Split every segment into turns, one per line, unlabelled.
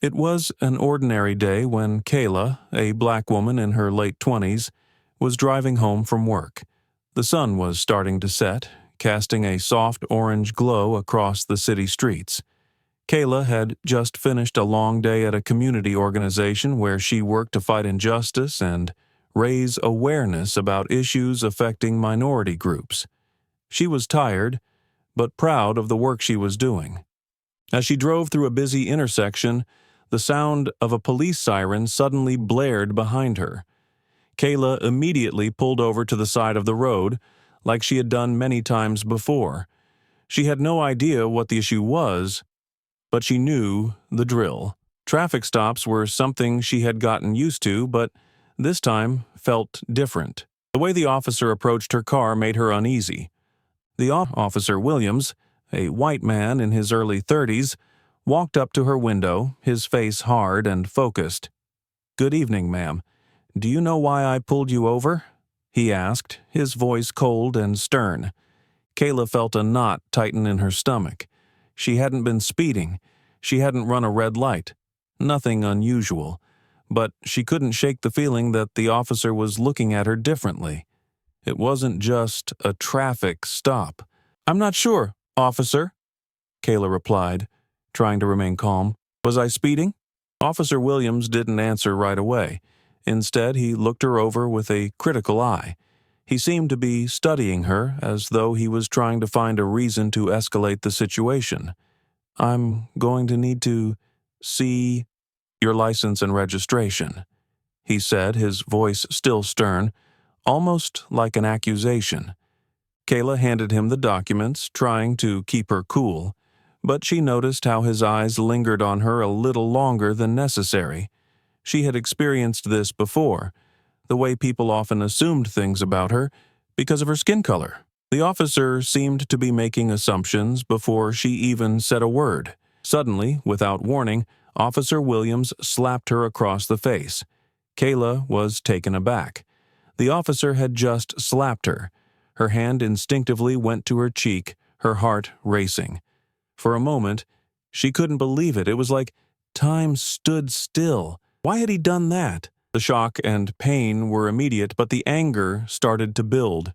It was an ordinary day when Kayla, a black woman in her late 20s, was driving home from work. The sun was starting to set, casting a soft orange glow across the city streets. Kayla had just finished a long day at a community organization where she worked to fight injustice and raise awareness about issues affecting minority groups. She was tired, but proud of the work she was doing. As she drove through a busy intersection, the sound of a police siren suddenly blared behind her. Kayla immediately pulled over to the side of the road, like she had done many times before. She had no idea what the issue was, but she knew the drill. Traffic stops were something she had gotten used to, but this time felt different. The way the officer approached her car made her uneasy. The Officer Williams, a white man in his early 30s, walked up to her window, his face hard and focused. "Good evening, ma'am. Do you know why I pulled you over?" he asked, his voice cold and stern. Kayla felt a knot tighten in her stomach. She hadn't been speeding. She hadn't run a red light. Nothing unusual. But she couldn't shake the feeling that the officer was looking at her differently. It wasn't just a traffic stop. "I'm not sure, officer," Kayla replied, trying to remain calm. "Was I speeding?" Officer Williams didn't answer right away. Instead, he looked her over with a critical eye. He seemed to be studying her, as though he was trying to find a reason to escalate the situation. "I'm going to need to see your license and registration," he said, his voice still stern, almost like an accusation. Kayla handed him the documents, trying to keep her cool, but she noticed how his eyes lingered on her a little longer than necessary. She had experienced this before, the way people often assumed things about her because of her skin color. The officer seemed to be making assumptions before she even said a word. Suddenly, without warning, Officer Williams slapped her across the face. Kayla was taken aback. The officer had just slapped her. Her hand instinctively went to her cheek, her heart racing. For a moment, she couldn't believe it. It was like time stood still. Why had he done that? The shock and pain were immediate, but the anger started to build.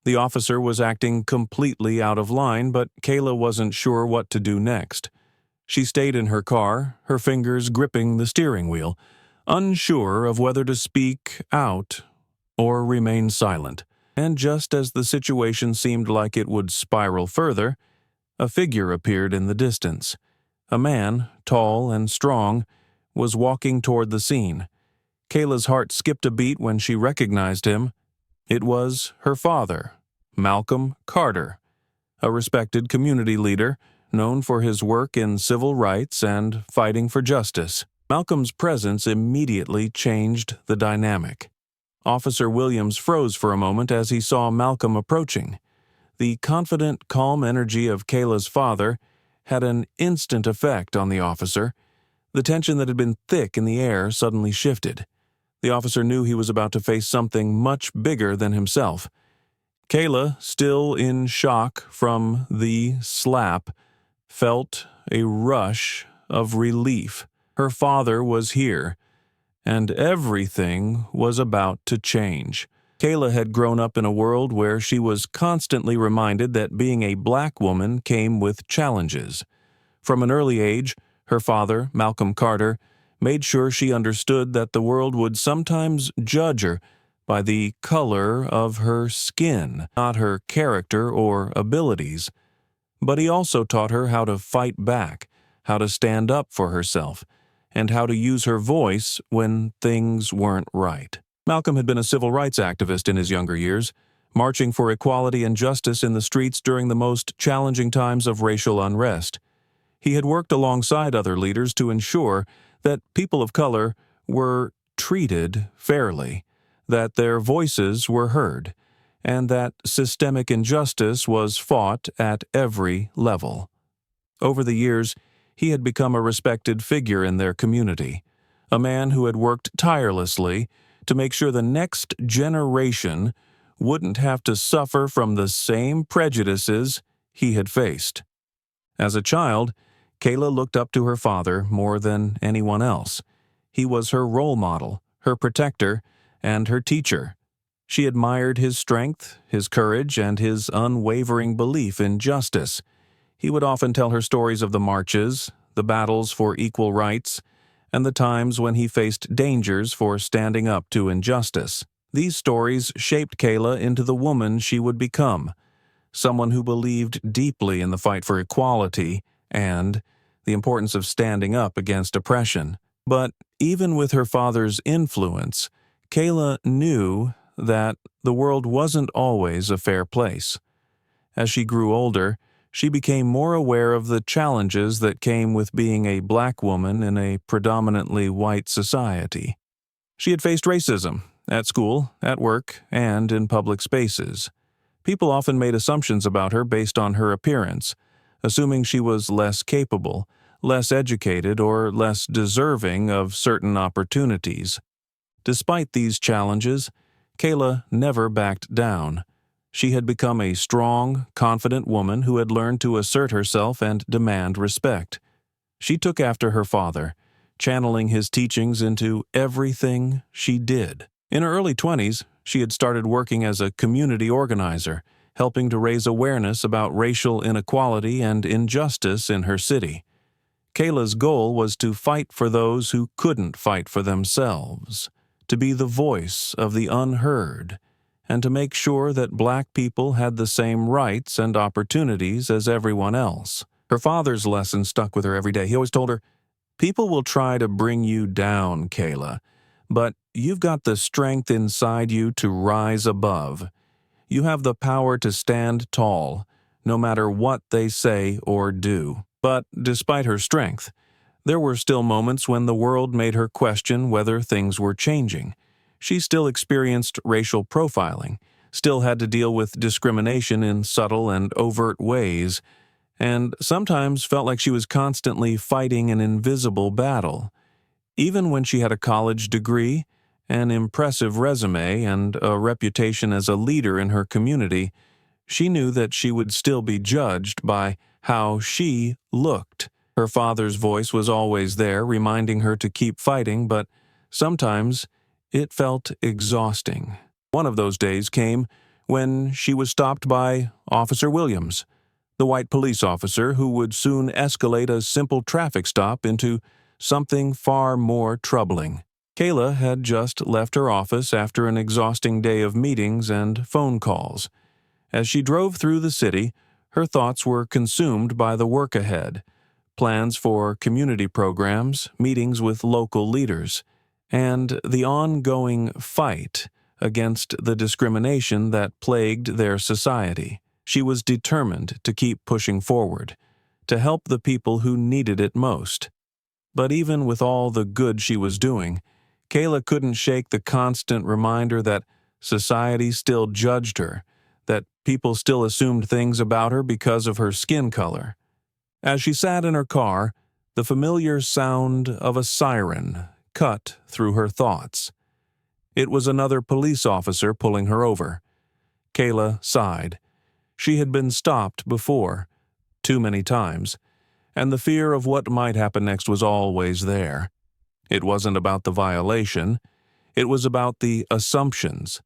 The officer was acting completely out of line, but Kayla wasn't sure what to do next. She stayed in her car, her fingers gripping the steering wheel, unsure of whether to speak out or remain silent. And just as the situation seemed like it would spiral further, a figure appeared in the distance. A man, tall and strong, was walking toward the scene. Kayla's heart skipped a beat when she recognized him. It was her father, Malcolm Carter, a respected community leader known for his work in civil rights and fighting for justice. Malcolm's presence immediately changed the dynamic. Officer Williams froze for a moment as he saw Malcolm approaching. The confident, calm energy of Kayla's father had an instant effect on the officer. The tension that had been thick in the air suddenly shifted. The officer knew he was about to face something much bigger than himself. Kayla, still in shock from the slap, felt a rush of relief. Her father was here, and everything was about to change. Kayla had grown up in a world where she was constantly reminded that being a black woman came with challenges. From an early age, her father, Malcolm Carter, made sure she understood that the world would sometimes judge her by the color of her skin, not her character or abilities. But he also taught her how to fight back, how to stand up for herself, and how to use her voice when things weren't right. Malcolm had been a civil rights activist in his younger years, marching for equality and justice in the streets during the most challenging times of racial unrest. He had worked alongside other leaders to ensure that people of color were treated fairly, that their voices were heard, and that systemic injustice was fought at every level. Over the years, he had become a respected figure in their community, a man who had worked tirelessly to make sure the next generation wouldn't have to suffer from the same prejudices he had faced. As a child, Kayla looked up to her father more than anyone else. He was her role model, her protector, and her teacher. She admired his strength, his courage, and his unwavering belief in justice. He would often tell her stories of the marches, the battles for equal rights, and the times when he faced dangers for standing up to injustice. These stories shaped Kayla into the woman she would become, someone who believed deeply in the fight for equality and the importance of standing up against oppression. But even with her father's influence, Kayla knew that the world wasn't always a fair place. As she grew older, she became more aware of the challenges that came with being a black woman in a predominantly white society. She had faced racism at school, at work, and in public spaces. People often made assumptions about her based on her appearance, assuming she was less capable, less educated, or less deserving of certain opportunities. Despite these challenges, Kayla never backed down. She had become a strong, confident woman who had learned to assert herself and demand respect. She took after her father, channeling his teachings into everything she did. In her early 20s, she had started working as a community organizer, helping to raise awareness about racial inequality and injustice in her city. Kayla's goal was to fight for those who couldn't fight for themselves, to be the voice of the unheard, and to make sure that black people had the same rights and opportunities as everyone else. Her father's lesson stuck with her every day. He always told her, "People will try to bring you down, Kayla, but you've got the strength inside you to rise above. You have the power to stand tall, no matter what they say or do." But despite her strength, there were still moments when the world made her question whether things were changing. She still experienced racial profiling, still had to deal with discrimination in subtle and overt ways, and sometimes felt like she was constantly fighting an invisible battle. Even when she had a college degree, an impressive resume, and a reputation as a leader in her community, she knew that she would still be judged by how she looked. Her father's voice was always there, reminding her to keep fighting, but sometimes it felt exhausting. One of those days came when she was stopped by Officer Williams, the white police officer who would soon escalate a simple traffic stop into something far more troubling. Kayla had just left her office after an exhausting day of meetings and phone calls. As she drove through the city, her thoughts were consumed by the work ahead, plans for community programs, meetings with local leaders, and the ongoing fight against the discrimination that plagued their society. She was determined to keep pushing forward, to help the people who needed it most. But even with all the good she was doing, Kayla couldn't shake the constant reminder that society still judged her, that people still assumed things about her because of her skin color. As she sat in her car, the familiar sound of a siren cut through her thoughts. It was another police officer pulling her over. Kayla sighed. She had been stopped before, too many times, and the fear of what might happen next was always there. It wasn't about the violation, it was about the assumptions.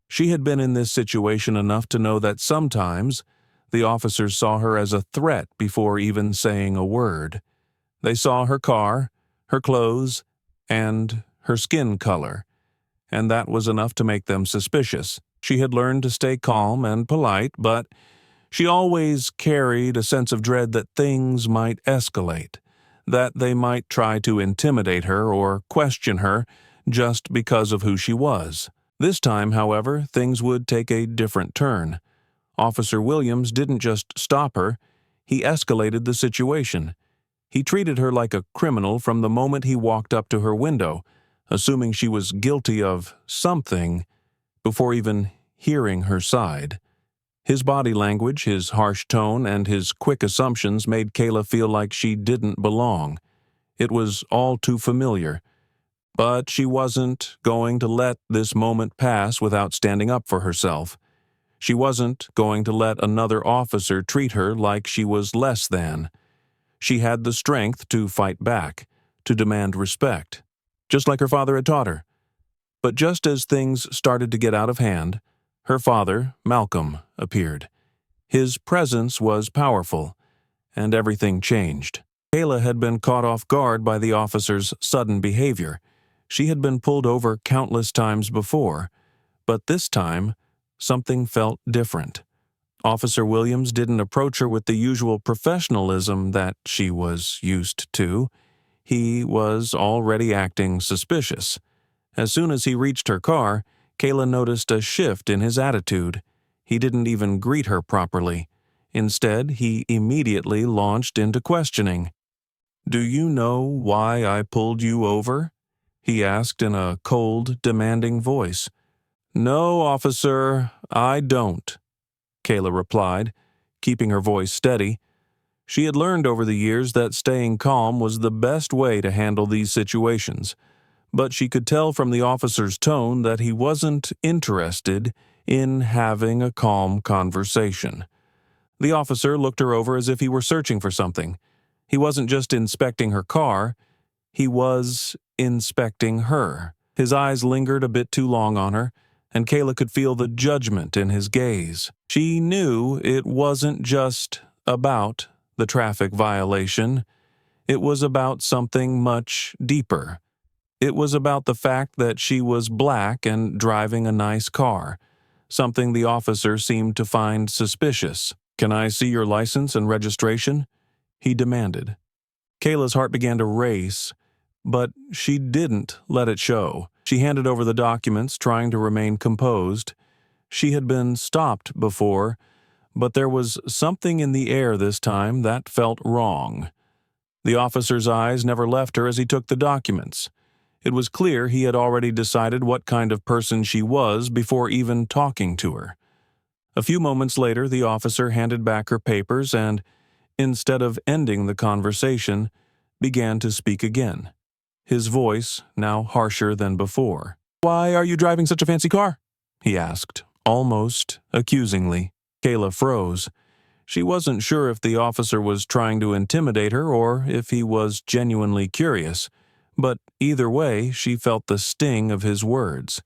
She had been in this situation enough to know that sometimes the officers saw her as a threat before even saying a word. They saw her car, her clothes, and her skin color, and that was enough to make them suspicious. She had learned to stay calm and polite, but she always carried a sense of dread that things might escalate, that they might try to intimidate her or question her just because of who she was. This time, however, things would take a different turn. Officer Williams didn't just stop her, he escalated the situation. He treated her like a criminal from the moment he walked up to her window, assuming she was guilty of something before even hearing her side. His body language, his harsh tone, and his quick assumptions made Kayla feel like she didn't belong. It was all too familiar. But she wasn't going to let this moment pass without standing up for herself. She wasn't going to let another officer treat her like she was less than. She had the strength to fight back, to demand respect, just like her father had taught her. But just as things started to get out of hand, her father, Malcolm, appeared. His presence was powerful, and everything changed. Kayla had been caught off guard by the officer's sudden behavior. She had been pulled over countless times before, but this time, something felt different. Officer Williams didn't approach her with the usual professionalism that she was used to. He was already acting suspicious. As soon as he reached her car, Kayla noticed a shift in his attitude. He didn't even greet her properly. Instead, he immediately launched into questioning. "Do you know why I pulled you over?" he asked in a cold, demanding voice. "No, officer, I don't," Kayla replied, keeping her voice steady. She had learned over the years that staying calm was the best way to handle these situations, but she could tell from the officer's tone that he wasn't interested in having a calm conversation. The officer looked her over as if he were searching for something. He wasn't just inspecting her car, he was inspecting her. His eyes lingered a bit too long on her, and Kayla could feel the judgment in his gaze. She knew it wasn't just about the traffic violation. It was about something much deeper. It was about the fact that she was black and driving a nice car, something the officer seemed to find suspicious. "Can I see your license and registration?" he demanded. Kayla's heart began to race, but she didn't let it show. She handed over the documents, trying to remain composed. She had been stopped before, but there was something in the air this time that felt wrong. The officer's eyes never left her as he took the documents. It was clear he had already decided what kind of person she was before even talking to her. A few moments later, the officer handed back her papers and, instead of ending the conversation, began to speak again. His voice now harsher than before. "Why are you driving such a fancy car?" he asked, almost accusingly. Kayla froze. She wasn't sure if the officer was trying to intimidate her or if he was genuinely curious, but either way, she felt the sting of his words.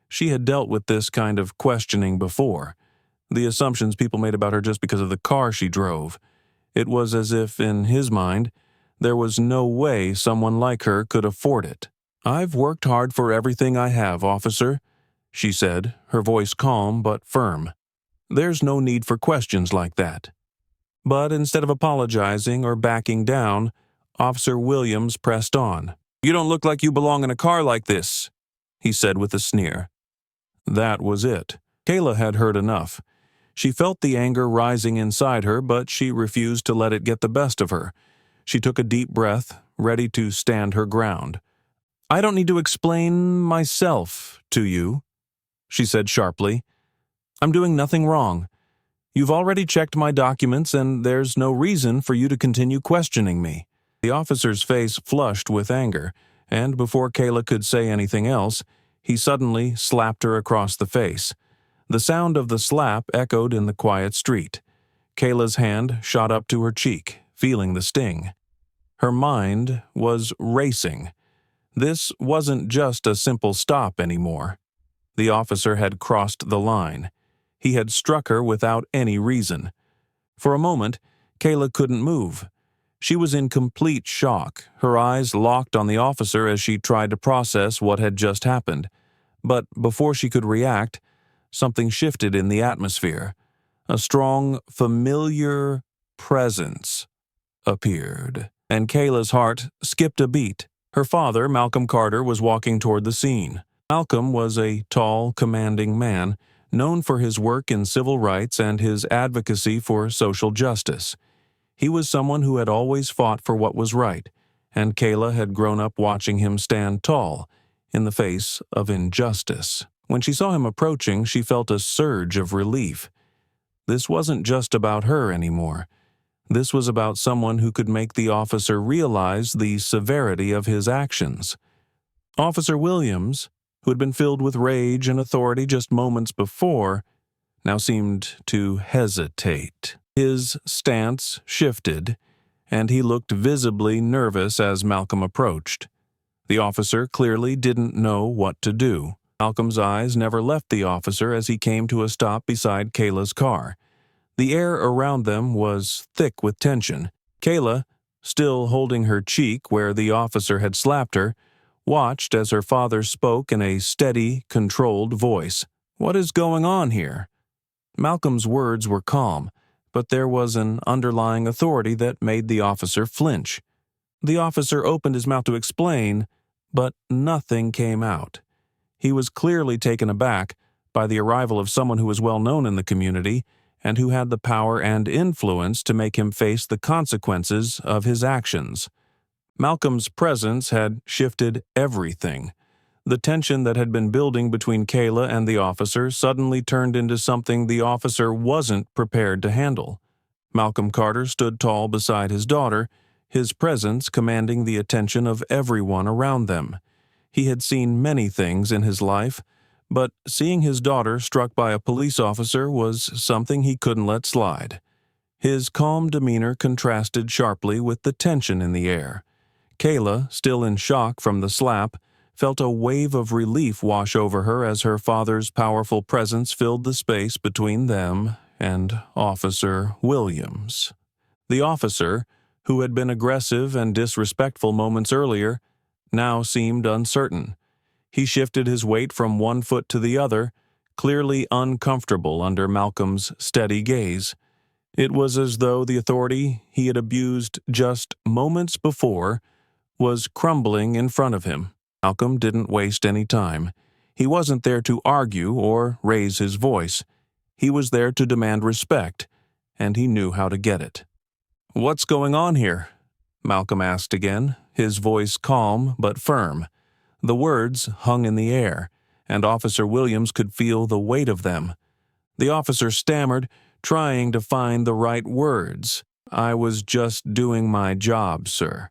She had dealt with this kind of questioning before. The assumptions people made about her just because of the car she drove. It was as if, in his mind, there was no way someone like her could afford it. "I've worked hard for everything I have, officer," she said, her voice calm but firm. "There's no need for questions like that." But instead of apologizing or backing down, Officer Williams pressed on. "You don't look like you belong in a car like this," he said with a sneer. That was it. Kayla had heard enough. She felt the anger rising inside her, but she refused to let it get the best of her. She took a deep breath, ready to stand her ground. "I don't need to explain myself to you," she said sharply. "I'm doing nothing wrong. You've already checked my documents, and there's no reason for you to continue questioning me." The officer's face flushed with anger, and before Kayla could say anything else, he suddenly slapped her across the face. The sound of the slap echoed in the quiet street. Kayla's hand shot up to her cheek, feeling the sting. Her mind was racing. This wasn't just a simple stop anymore. The officer had crossed the line. He had struck her without any reason. For a moment, Kayla couldn't move. She was in complete shock, her eyes locked on the officer as she tried to process what had just happened. But before she could react, something shifted in the atmosphere. A strong, familiar presence appeared, and Kayla's heart skipped a beat. Her father, Malcolm Carter, was walking toward the scene. Malcolm was a tall, commanding man, known for his work in civil rights and his advocacy for social justice. He was someone who had always fought for what was right, and Kayla had grown up watching him stand tall in the face of injustice. When she saw him approaching, she felt a surge of relief. This wasn't just about her anymore. This was about someone who could make the officer realize the severity of his actions. Officer Williams, who had been filled with rage and authority just moments before, now seemed to hesitate. His stance shifted, and he looked visibly nervous as Malcolm approached. The officer clearly didn't know what to do. Malcolm's eyes never left the officer as he came to a stop beside Kayla's car. The air around them was thick with tension. Kayla, still holding her cheek where the officer had slapped her, watched as her father spoke in a steady, controlled voice. "What is going on here?" Malcolm's words were calm, but there was an underlying authority that made the officer flinch. The officer opened his mouth to explain, but nothing came out. He was clearly taken aback by the arrival of someone who was well known in the community and who had the power and influence to make him face the consequences of his actions. Malcolm's presence had shifted everything. The tension that had been building between Kayla and the officer suddenly turned into something the officer wasn't prepared to handle. Malcolm Carter stood tall beside his daughter, his presence commanding the attention of everyone around them. He had seen many things in his life, but seeing his daughter struck by a police officer was something he couldn't let slide. His calm demeanor contrasted sharply with the tension in the air. Kayla, still in shock from the slap, felt a wave of relief wash over her as her father's powerful presence filled the space between them and Officer Williams. The officer, who had been aggressive and disrespectful moments earlier, now seemed uncertain. He shifted his weight from one foot to the other, clearly uncomfortable under Malcolm's steady gaze. It was as though the authority he had abused just moments before was crumbling in front of him. Malcolm didn't waste any time. He wasn't there to argue or raise his voice. He was there to demand respect, and he knew how to get it. "What's going on here?" Malcolm asked again, his voice calm but firm. The words hung in the air, and Officer Williams could feel the weight of them. The officer stammered, trying to find the right words. "I was just doing my job, sir.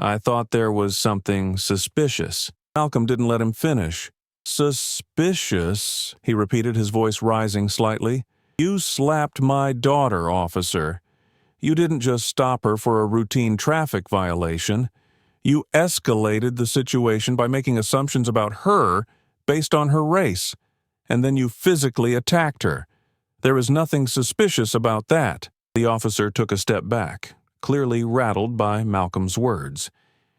I thought there was something suspicious." Malcolm didn't let him finish. "Suspicious?" he repeated, his voice rising slightly. "You slapped my daughter, officer. You didn't just stop her for a routine traffic violation. You escalated the situation by making assumptions about her based on her race, and then you physically attacked her. There is nothing suspicious about that." The officer took a step back, clearly rattled by Malcolm's words.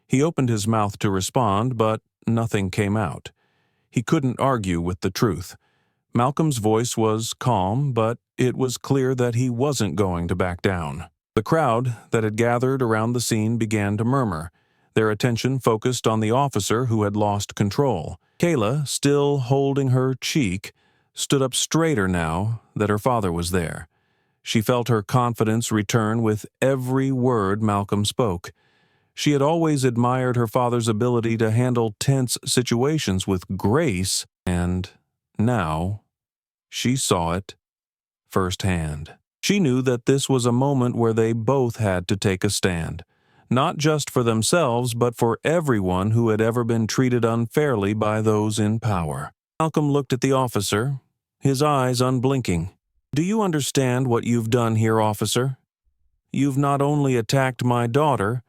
He opened his mouth to respond, but nothing came out. He couldn't argue with the truth. Malcolm's voice was calm, but it was clear that he wasn't going to back down. The crowd that had gathered around the scene began to murmur, their attention focused on the officer who had lost control. Kayla, still holding her cheek, stood up straighter now that her father was there. She felt her confidence return with every word Malcolm spoke. She had always admired her father's ability to handle tense situations with grace, and now she saw it firsthand. She knew that this was a moment where they both had to take a stand, not just for themselves, but for everyone who had ever been treated unfairly by those in power. Malcolm looked at the officer, his eyes unblinking. "Do you understand what you've done here, officer? You've not only attacked my daughter,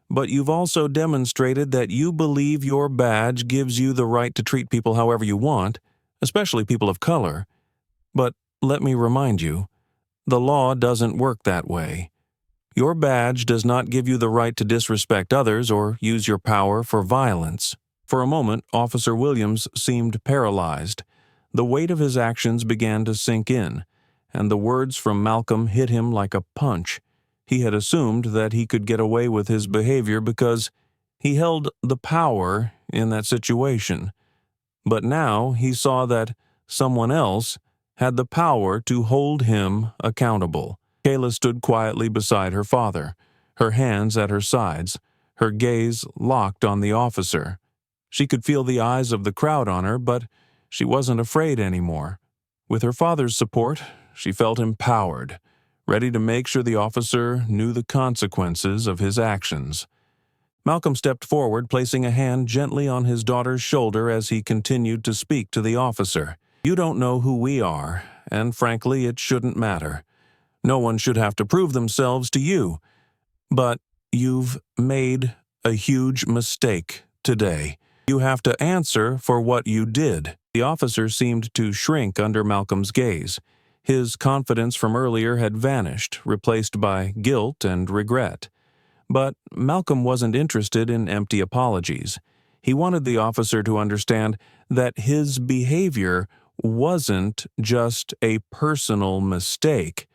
but you've also demonstrated that you believe your badge gives you the right to treat people however you want, especially people of color. But let me remind you, the law doesn't work that way. Your badge does not give you the right to disrespect others or use your power for violence." For a moment, Officer Williams seemed paralyzed. The weight of his actions began to sink in, and the words from Malcolm hit him like a punch. He had assumed that he could get away with his behavior because he held the power in that situation. But now he saw that someone else had the power to hold him accountable. Kayla stood quietly beside her father, her hands at her sides, her gaze locked on the officer. She could feel the eyes of the crowd on her, but she wasn't afraid anymore. With her father's support, she felt empowered, ready to make sure the officer knew the consequences of his actions. Malcolm stepped forward, placing a hand gently on his daughter's shoulder as he continued to speak to the officer. "You don't know who we are, and frankly, it shouldn't matter. No one should have to prove themselves to you. But you've made a huge mistake today. You have to answer for what you did." The officer seemed to shrink under Malcolm's gaze. His confidence from earlier had vanished, replaced by guilt and regret. But Malcolm wasn't interested in empty apologies. He wanted the officer to understand that his behavior wasn't just a personal mistake.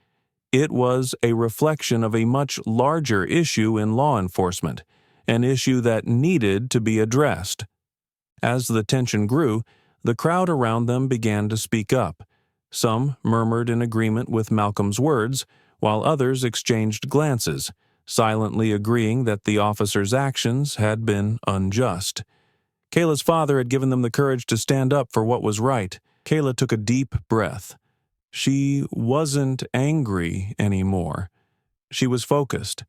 It was a reflection of a much larger issue in law enforcement, an issue that needed to be addressed. As the tension grew, the crowd around them began to speak up. Some murmured in agreement with Malcolm's words, while others exchanged glances, silently agreeing that the officer's actions had been unjust. Kayla's father had given them the courage to stand up for what was right. Kayla took a deep breath. She wasn't angry anymore. She was focused.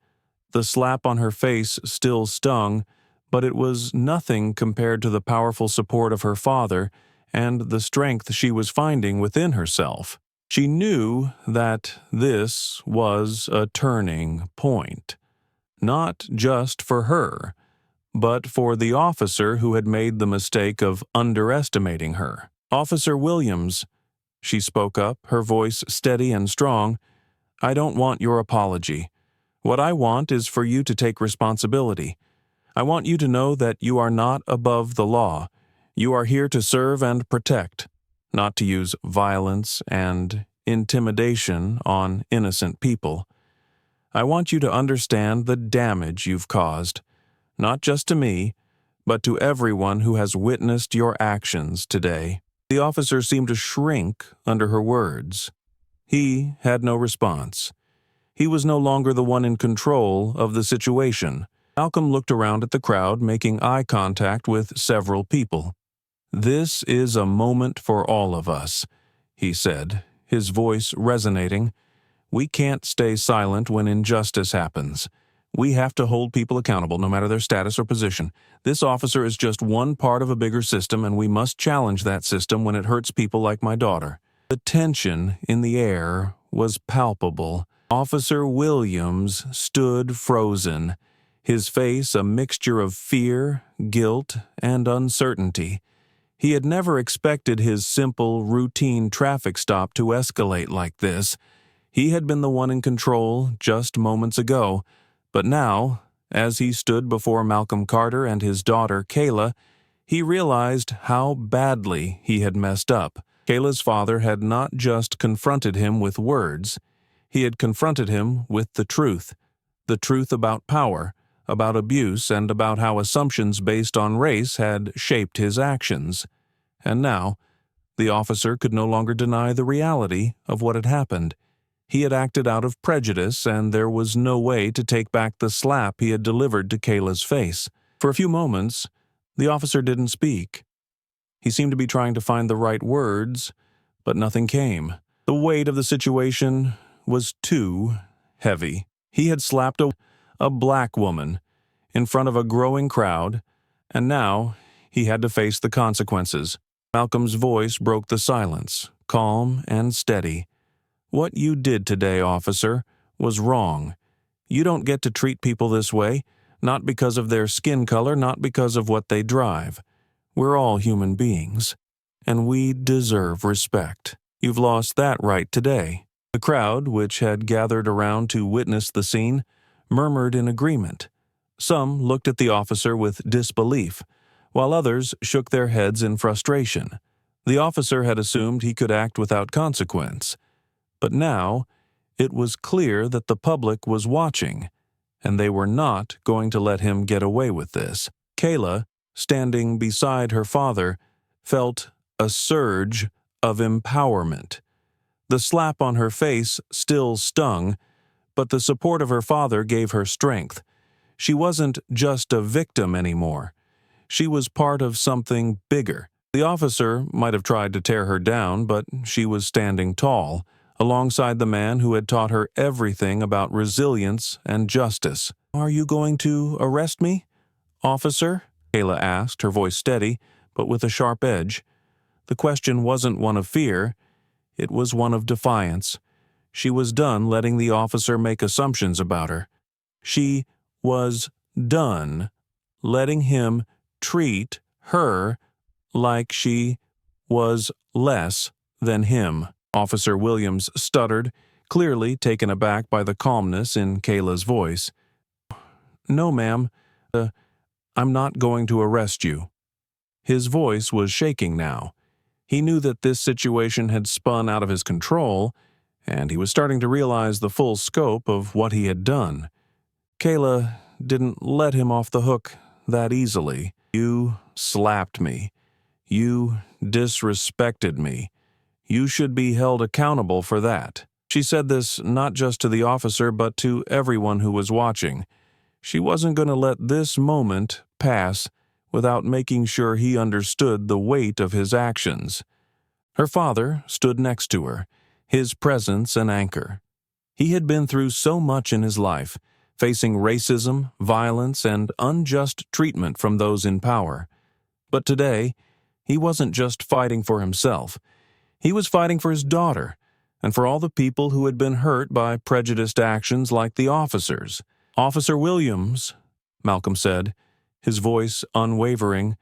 The slap on her face still stung, but it was nothing compared to the powerful support of her father and the strength she was finding within herself. She knew that this was a turning point, not just for her, but for the officer who had made the mistake of underestimating her. "Officer Williams," she spoke up, her voice steady and strong, "I don't want your apology. What I want is for you to take responsibility. I want you to know that you are not above the law. You are here to serve and protect, not to use violence and intimidation on innocent people. I want you to understand the damage you've caused, not just to me, but to everyone who has witnessed your actions today." The officer seemed to shrink under her words. He had no response. He was no longer the one in control of the situation. Malcolm looked around at the crowd, making eye contact with several people. "This is a moment for all of us," he said, his voice resonating. "We can't stay silent when injustice happens. We have to hold people accountable, no matter their status or position. This officer is just one part of a bigger system, and we must challenge that system when it hurts people like my daughter." The tension in the air was palpable. Officer Williams stood frozen, his face a mixture of fear, guilt, and uncertainty. He had never expected his simple, routine traffic stop to escalate like this. He had been the one in control just moments ago, but now, as he stood before Malcolm Carter and his daughter Kayla, he realized how badly he had messed up. Kayla's father had not just confronted him with words. He had confronted him with the truth about power, about abuse, and about how assumptions based on race had shaped his actions. And now, the officer could no longer deny the reality of what had happened. He had acted out of prejudice, and there was no way to take back the slap he had delivered to Kayla's face. For a few moments, the officer didn't speak. He seemed to be trying to find the right words, but nothing came. The weight of the situation was too heavy. He had slapped a black woman in front of a growing crowd, and now he had to face the consequences. Malcolm's voice broke the silence, calm and steady. "What you did today, officer, was wrong. You don't get to treat people this way, not because of their skin color, not because of what they drive. We're all human beings, and we deserve respect. You've lost that right today." The crowd, which had gathered around to witness the scene, murmured in agreement. Some looked at the officer with disbelief, while others shook their heads in frustration. The officer had assumed he could act without consequence. But now, it was clear that the public was watching, and they were not going to let him get away with this. Kayla, standing beside her father, felt a surge of empowerment. The slap on her face still stung, but the support of her father gave her strength. She wasn't just a victim anymore. She was part of something bigger. The officer might have tried to tear her down, but she was standing tall, alongside the man who had taught her everything about resilience and justice. "Are you going to arrest me, officer?" Kayla asked, her voice steady, but with a sharp edge. The question wasn't one of fear. It was one of defiance. She was done letting the officer make assumptions about her. She was done letting him treat her like she was less than him. Officer Williams stuttered, clearly taken aback by the calmness in Kayla's voice. "No, ma'am. I'm not going to arrest you." His voice was shaking now. He knew that this situation had spun out of his control, and he was starting to realize the full scope of what he had done. Kayla didn't let him off the hook that easily. "You slapped me. You disrespected me. You should be held accountable for that." She said this not just to the officer, but to everyone who was watching. She wasn't going to let this moment pass without making sure he understood the weight of his actions. Her father stood next to her, his presence an anchor. He had been through so much in his life, facing racism, violence, and unjust treatment from those in power. But today, he wasn't just fighting for himself. He was fighting for his daughter, and for all the people who had been hurt by prejudiced actions like the officers. "Officer Williams," Malcolm said, his voice unwavering,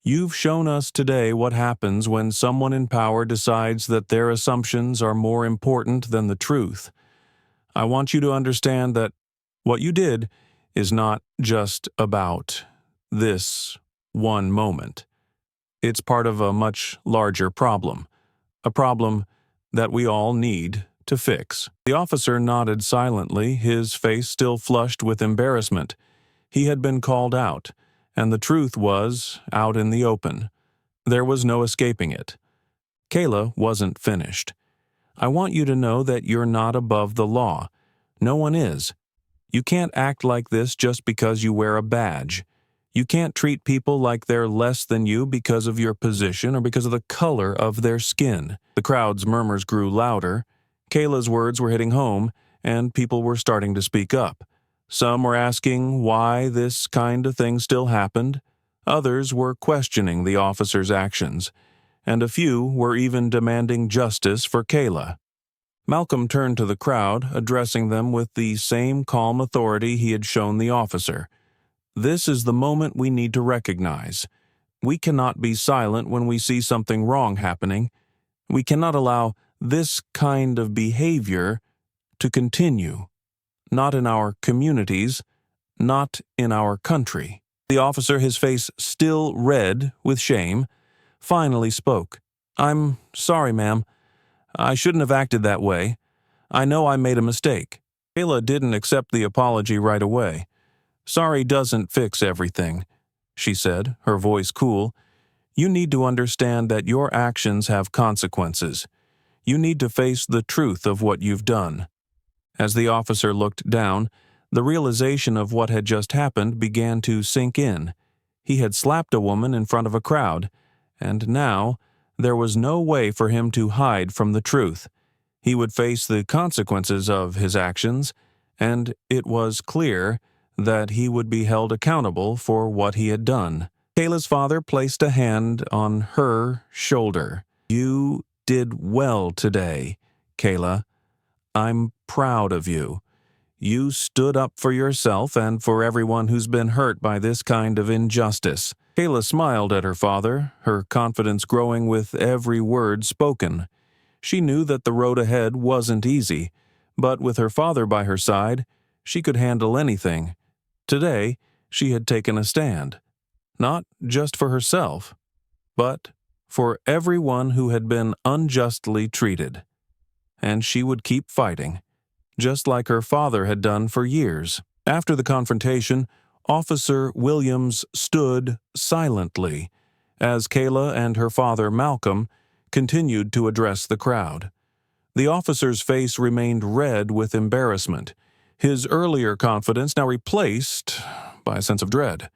"you've shown us today what happens when someone in power decides that their assumptions are more important than the truth. I want you to understand that what you did is not just about this one moment. It's part of a much larger problem, a problem that we all need to fix." The officer nodded silently, his face still flushed with embarrassment. He had been called out, and the truth was out in the open. There was no escaping it. Kayla wasn't finished. "I want you to know that you're not above the law. No one is. You can't act like this just because you wear a badge. You can't treat people like they're less than you because of your position or because of the color of their skin." The crowd's murmurs grew louder. Kayla's words were hitting home, and people were starting to speak up. Some were asking why this kind of thing still happened. Others were questioning the officer's actions, and a few were even demanding justice for Kayla. Malcolm turned to the crowd, addressing them with the same calm authority he had shown the officer. "This is the moment we need to recognize. We cannot be silent when we see something wrong happening. We cannot allow this kind of behavior to continue. Not in our communities, not in our country." The officer, his face still red with shame, finally spoke. "I'm sorry, ma'am. I shouldn't have acted that way. I know I made a mistake." Kayla didn't accept the apology right away. "Sorry doesn't fix everything," she said, her voice cool. "You need to understand that your actions have consequences. You need to face the truth of what you've done." As the officer looked down, the realization of what had just happened began to sink in. He had slapped a woman in front of a crowd, and now there was no way for him to hide from the truth. He would face the consequences of his actions, and it was clear that he would be held accountable for what he had done. Kayla's father placed a hand on her shoulder. "You did well today, Kayla. I'm proud of you. You stood up for yourself and for everyone who's been hurt by this kind of injustice." Kayla smiled at her father, her confidence growing with every word spoken. She knew that the road ahead wasn't easy, but with her father by her side, she could handle anything. Today, she had taken a stand, not just for herself, but for everyone who had been unjustly treated. And she would keep fighting, just like her father had done for years. After the confrontation, Officer Williams stood silently as Kayla and her father Malcolm continued to address the crowd. The officer's face remained red with embarrassment, his earlier confidence now replaced by a sense of dread.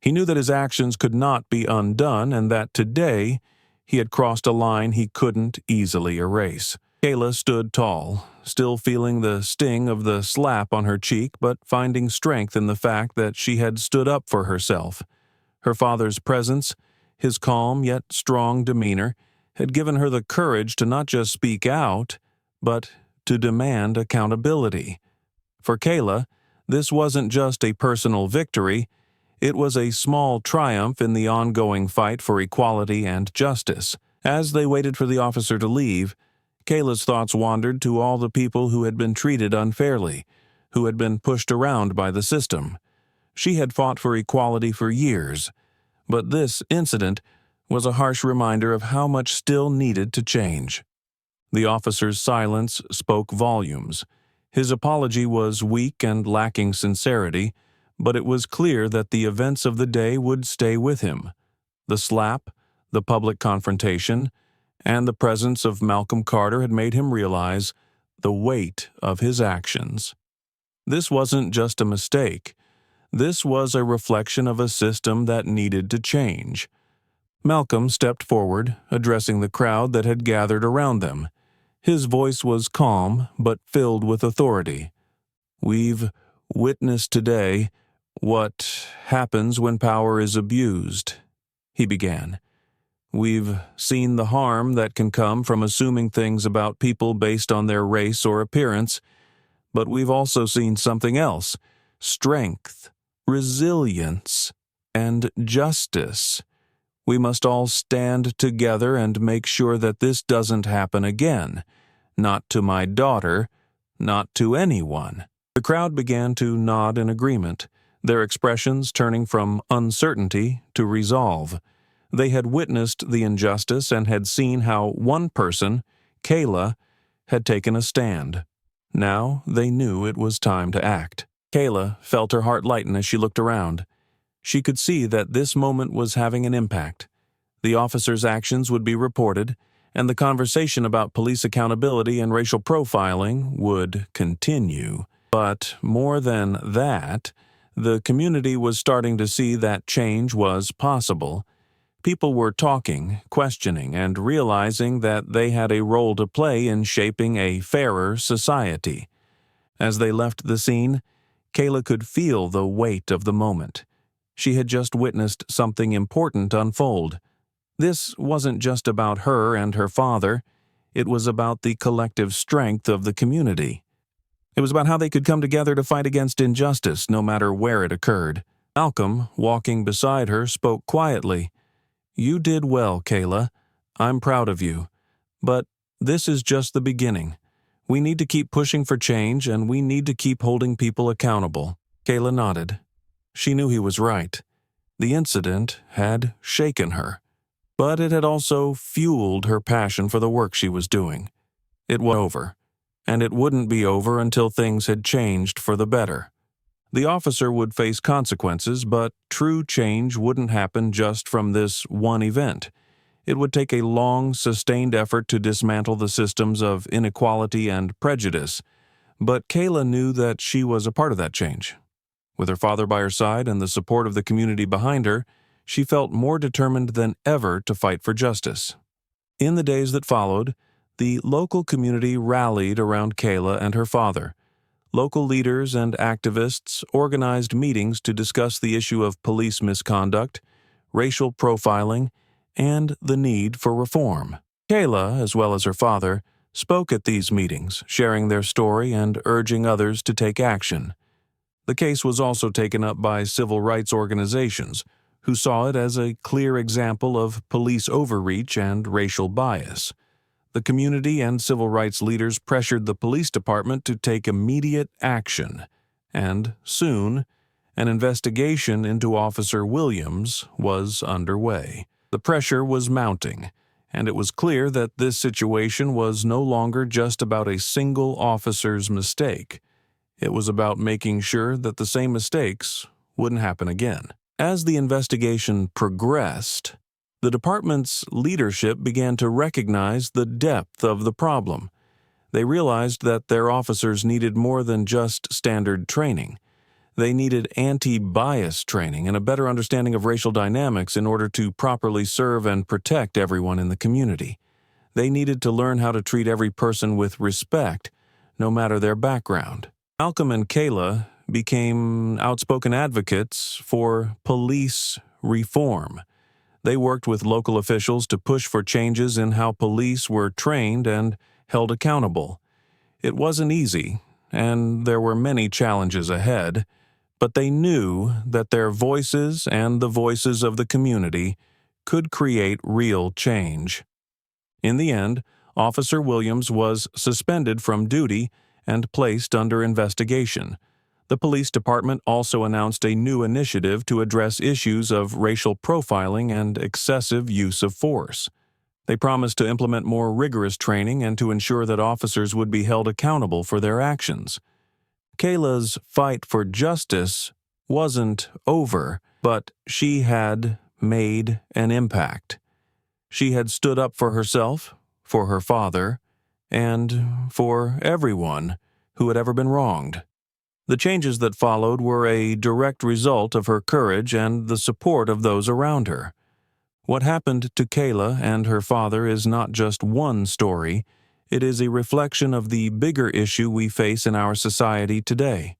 He knew that his actions could not be undone and that today he had crossed a line he couldn't easily erase. Kayla stood tall, still feeling the sting of the slap on her cheek, but finding strength in the fact that she had stood up for herself. Her father's presence, his calm yet strong demeanor, had given her the courage to not just speak out, but to demand accountability. For Kayla, This wasn't just a personal victory, it was a small triumph in the ongoing fight for equality and justice. As they waited for the officer to leave, Kayla's thoughts wandered to all the people who had been treated unfairly, who had been pushed around by the system. She had fought for equality for years, but this incident was a harsh reminder of how much still needed to change. The officer's silence spoke volumes. His apology was weak and lacking sincerity, but it was clear that the events of the day would stay with him. The slap, the public confrontation, and the presence of Malcolm Carter had made him realize the weight of his actions. This wasn't just a mistake. This was a reflection of a system that needed to change. Malcolm stepped forward, addressing the crowd that had gathered around them. His voice was calm, but filled with authority. "We've witnessed today what happens when power is abused," he began. "We've seen the harm that can come from assuming things about people based on their race or appearance, but we've also seen something else: strength, resilience, and justice. We must all stand together and make sure that this doesn't happen again. Not to my daughter, not to anyone." The crowd began to nod in agreement, their expressions turning from uncertainty to resolve. They had witnessed the injustice and had seen how one person, Kayla, had taken a stand. Now they knew it was time to act. Kayla felt her heart lighten as she looked around. She could see that this moment was having an impact. The officer's actions would be reported, and the conversation about police accountability and racial profiling would continue. But more than that, the community was starting to see that change was possible. People were talking, questioning, and realizing that they had a role to play in shaping a fairer society. As they left the scene, Kayla could feel the weight of the moment. She had just witnessed something important unfold. This wasn't just about her and her father. It was about the collective strength of the community. It was about how they could come together to fight against injustice, no matter where it occurred. Malcolm, walking beside her, spoke quietly. "You did well, Kayla. I'm proud of you. But this is just the beginning. We need to keep pushing for change, and we need to keep holding people accountable." Kayla nodded. She knew he was right. The incident had shaken her, but it had also fueled her passion for the work she was doing. It was over, and it wouldn't be over until things had changed for the better. The officer would face consequences, but true change wouldn't happen just from this one event. It would take a long, sustained effort to dismantle the systems of inequality and prejudice, but Kayla knew that she was a part of that change. With her father by her side and the support of the community behind her, she felt more determined than ever to fight for justice. In the days that followed, the local community rallied around Kayla and her father. Local leaders and activists organized meetings to discuss the issue of police misconduct, racial profiling, and the need for reform. Kayla, as well as her father, spoke at these meetings, sharing their story and urging others to take action. The case was also taken up by civil rights organizations, who saw it as a clear example of police overreach and racial bias. The community and civil rights leaders pressured the police department to take immediate action, and soon, an investigation into Officer Williams was underway. The pressure was mounting, and it was clear that this situation was no longer just about a single officer's mistake. It was about making sure that the same mistakes wouldn't happen again. As the investigation progressed, the department's leadership began to recognize the depth of the problem. They realized that their officers needed more than just standard training. They needed anti-bias training and a better understanding of racial dynamics in order to properly serve and protect everyone in the community. They needed to learn how to treat every person with respect, no matter their background. Malcolm and Kayla became outspoken advocates for police reform. They worked with local officials to push for changes in how police were trained and held accountable. It wasn't easy, and there were many challenges ahead, but they knew that their voices and the voices of the community could create real change. In the end, Officer Williams was suspended from duty and placed under investigation. The police department also announced a new initiative to address issues of racial profiling and excessive use of force. They promised to implement more rigorous training and to ensure that officers would be held accountable for their actions. Kayla's fight for justice wasn't over, but she had made an impact. She had stood up for herself, for her father, and for everyone who had ever been wronged. The changes that followed were a direct result of her courage and the support of those around her. What happened to Kayla and her father is not just one story, it is a reflection of the bigger issue we face in our society today.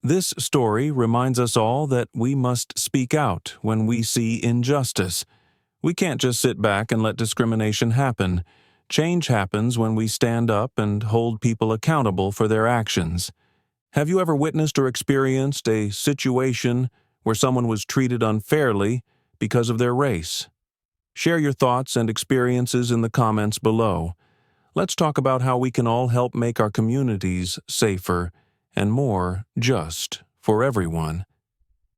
This story reminds us all that we must speak out when we see injustice. We can't just sit back and let discrimination happen. Change happens when we stand up and hold people accountable for their actions. Have you ever witnessed or experienced a situation where someone was treated unfairly because of their race? Share your thoughts and experiences in the comments below. Let's talk about how we can all help make our communities safer and more just for everyone.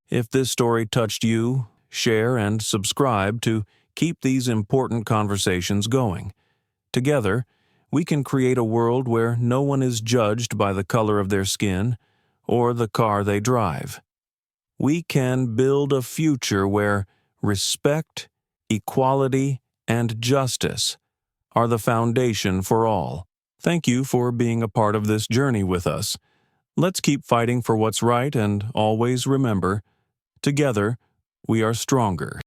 If this story touched you, share and subscribe to keep these important conversations going. Together, we can create a world where no one is judged by the color of their skin or the car they drive. We can build a future where respect, equality, and justice are the foundation for all. Thank you for being a part of this journey with us. Let's keep fighting for what's right and always remember, together, we are stronger.